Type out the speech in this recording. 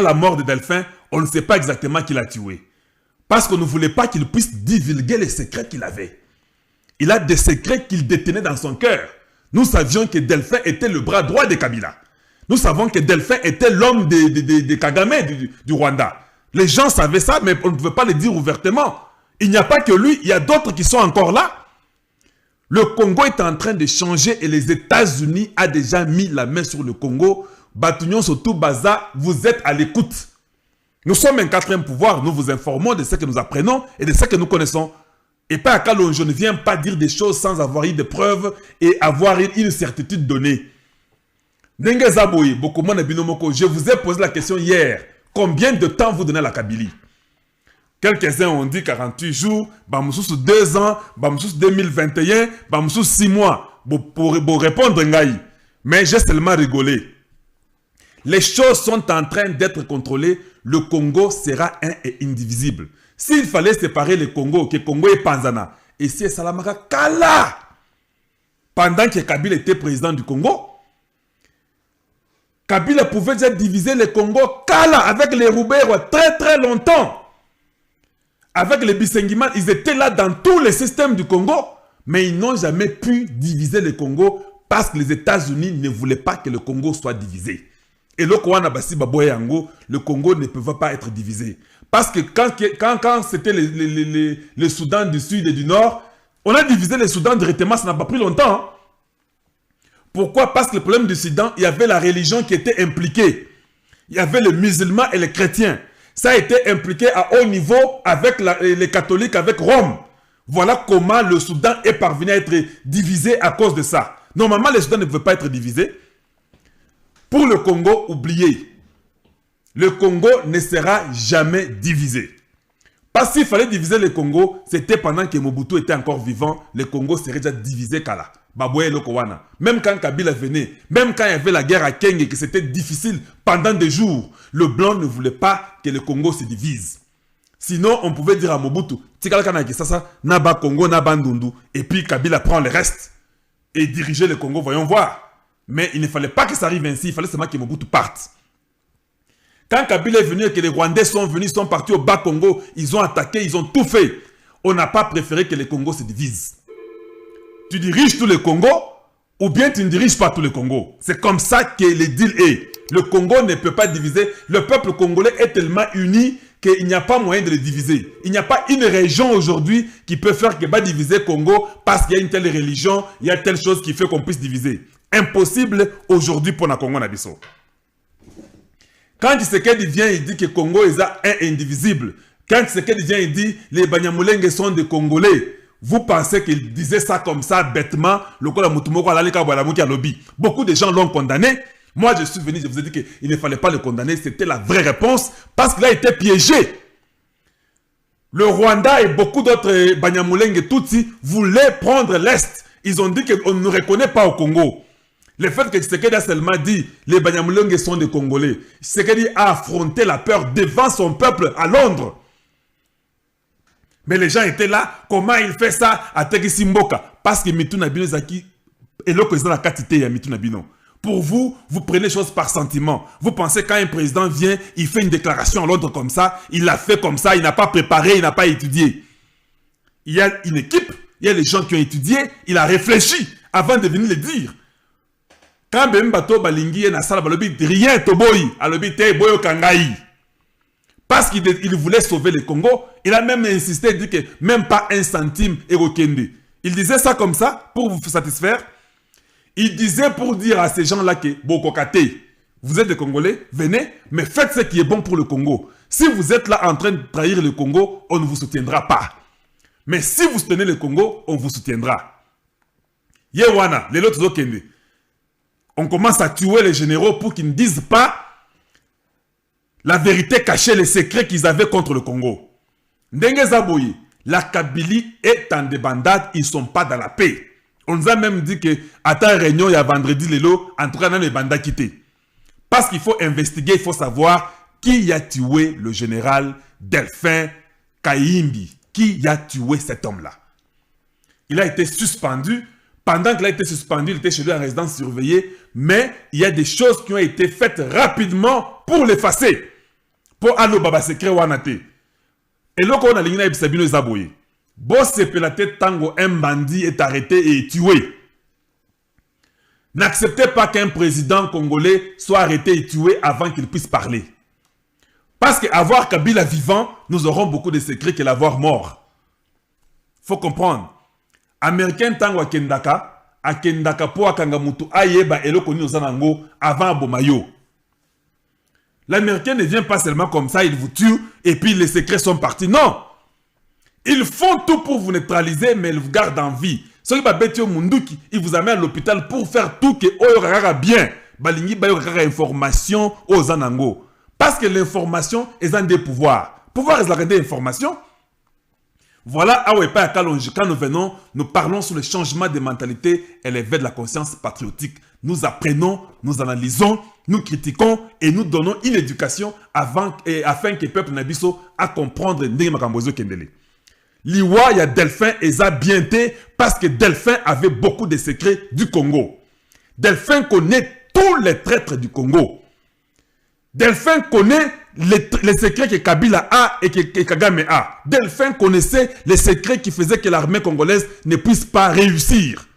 la mort de Delphin, on ne sait pas exactement qui l'a tué. Parce qu'on ne voulait pas qu'il puisse divulguer les secrets qu'il avait. Il a des secrets qu'il détenait dans son cœur. Nous savions que Delphin était le bras droit de Kabila. Nous savons que Delphin était l'homme de Kagame du Rwanda. Les gens savaient ça, mais on ne pouvait pas le dire ouvertement. Il n'y a pas que lui, il y a d'autres qui sont encore là. Le Congo est en train de changer et les États-Unis ont déjà mis la main sur le Congo. Batunion surtout Baza, vous êtes à l'écoute. Nous sommes un quatrième pouvoir, nous vous informons de ce que nous apprenons et de ce que nous connaissons. Et pas à cas je ne viens pas dire des choses sans avoir eu des preuves et avoir une certitude donnée. Ndenge Zaboye, Bokomona Binomoko, je vous ai posé la question hier. Combien de temps vous donnez à la Kabylie? Quelques-uns ont dit 48 jours, Bamoussous 2 ans, Bamoussous 2021, Bamoussous 6 mois. Pour répondre, Ngaï. Mais j'ai seulement rigolé. Les choses sont en train d'être contrôlées. Le Congo sera un et indivisible. S'il fallait séparer le Congo, que Congo et Panzana, et c'est Salamaka Kala, pendant que Kabila était président du Congo, Kabila pouvait déjà diviser le Congo Kala avec les Roubaix très très longtemps. Avec les Bisengiman, ils étaient là dans tous les systèmes du Congo, mais ils n'ont jamais pu diviser le Congo parce que les États-Unis ne voulaient pas que le Congo soit divisé. Et le Congo ne peut pas être divisé. Parce que quand c'était le Soudan du Sud et du Nord, on a divisé le Soudan directement, ça n'a pas pris longtemps. Hein. Pourquoi? Parce que le problème du Soudan, il y avait la religion qui était impliquée. Il y avait les musulmans et les chrétiens. Ça a été impliqué à haut niveau avec les catholiques, avec Rome. Voilà comment le Soudan est parvenu à être divisé à cause de ça. Normalement, le Soudan ne pouvait pas être divisé. Pour le Congo, oubliez. Le Congo ne sera jamais divisé. Parce qu'il fallait diviser le Congo, c'était pendant que Mobutu était encore vivant, le Congo serait déjà divisé Kala. Baboué le Kowana. Même quand Kabila venait, même quand il y avait la guerre à Kenge et que c'était difficile pendant des jours, le blanc ne voulait pas que le Congo se divise. Sinon, on pouvait dire à Mobutu, Tikala Kanaki Sasa, Naba Congo, Naba Ndundu, et puis Kabila prend le reste et diriger le Congo, voyons voir. Mais il ne fallait pas que ça arrive ainsi, il fallait seulement que Mobutu parte. Quand Kabila est venu et que les Rwandais sont venus, sont partis au bas Congo, ils ont attaqué, ils ont tout fait. On n'a pas préféré que le Congo se divise. Tu diriges tout le Congo ou bien tu ne diriges pas tout le Congo. C'est comme ça que le deal est. Le Congo ne peut pas diviser. Le peuple congolais est tellement uni qu'il n'y a pas moyen de le diviser. Il n'y a pas une région aujourd'hui qui peut faire que va diviser Congo parce qu'il y a une telle religion, il y a telle chose qui fait qu'on puisse diviser. Impossible aujourd'hui pour la Congo Nabiso. Quand Tshisekedi vient, il dit que Congo est un indivisible. Quand Tshisekedi vient, il dit les Banyamulenge sont des Congolais. Vous pensez qu'il disait ça comme ça bêtement? Beaucoup de gens l'ont condamné. Moi, je suis venu, je vous ai dit qu'il ne fallait pas le condamner. C'était la vraie réponse parce qu'il a été piégé. Le Rwanda et beaucoup d'autres Banyamulenge Tutsi voulaient prendre l'Est. Ils ont dit qu'on ne reconnaît pas au Congo. Le fait que Tshisekedi a seulement dit les Banyamulenge sont des Congolais. Tshisekedi a affronté la peur devant son peuple à Londres. Mais les gens étaient là. Comment il fait ça à Tegisimboka? Parce que Mituna Bino Zaki est le président de la quantité à Mituna Bino. Pour vous, vous prenez les choses par sentiment. Vous pensez quand un président vient, il fait une déclaration à Londres comme ça, il l'a fait comme ça, il n'a pas préparé, il n'a pas étudié. Il y a une équipe, il y a les gens qui ont étudié, il a réfléchi avant de venir le dire. Quand Bembato Balingi est dans la salle, rien Toboyi, alobi te boyo kangai. Parce qu'il voulait sauver le Congo, il a même insisté, il dit que même pas un centime est Rokende. Il disait ça comme ça pour vous satisfaire. Il disait pour dire à ces gens-là que Bokokate, vous êtes des Congolais, venez, mais faites ce qui est bon pour le Congo. Si vous êtes là en train de trahir le Congo, on ne vous soutiendra pas. Mais si vous soutenez le Congo, on vous soutiendra. Yewana, les autres Okende. On commence à tuer les généraux pour qu'ils ne disent pas la vérité cachée, les secrets qu'ils avaient contre le Congo. Ndenge Zaboyi, la Kabylie est en débandade, ils ne sont pas dans la paix. On nous a même dit que à ta réunion, il y a vendredi, en tout cas, dans les bandas quittés. Parce qu'il faut investiguer, il faut savoir qui a tué le général Delphin Kayimbi. Qui a tué cet homme-là? Il a été suspendu. Pendant qu'il a été suspendu, il était chez lui en résidence surveillée. Mais il y a des choses qui ont été faites rapidement pour l'effacer. Pour allo baba secret wanate. Et là, on a l'ingénieur Ebsabino Zaboye. Boss sepelate tango un bandit est arrêté et tué. N'acceptez pas qu'un président congolais soit arrêté et tué avant qu'il puisse parler. Parce qu'avoir Kabila vivant, nous aurons beaucoup de secrets que l'avoir mort. Faut comprendre. Américain tango a kendaka po akangamutu ayeba eloko ni ozanango avant Bomayo. L'Américain ne vient pas seulement comme ça, il vous tue et puis les secrets sont partis. Non! Ils font tout pour vous neutraliser, mais ils vous gardent en vie. Ceux qui munduki, ils vous amènent à l'hôpital pour faire tout que oyo bien. Balingi bayo information aux anango. Parce que l'information est un des pouvoirs. Pouvoir est la des informations. Voilà, quand nous venons, nous parlons sur le changement de mentalité et l'éveil de la conscience patriotique. Nous apprenons, nous analysons, nous critiquons et nous donnons une éducation afin que le peuple Nabiso a comprendre Ndenge Makambozo Kendele. Liwa, il y a Delphin et ça bien été parce que Delphin avait beaucoup de secrets du Congo. Delphin connaît tous les traîtres du Congo. Delphin connaît les secrets que Kabila a et que Kagame a. Delphin connaissait les secrets qui faisaient que l'armée congolaise ne puisse pas réussir.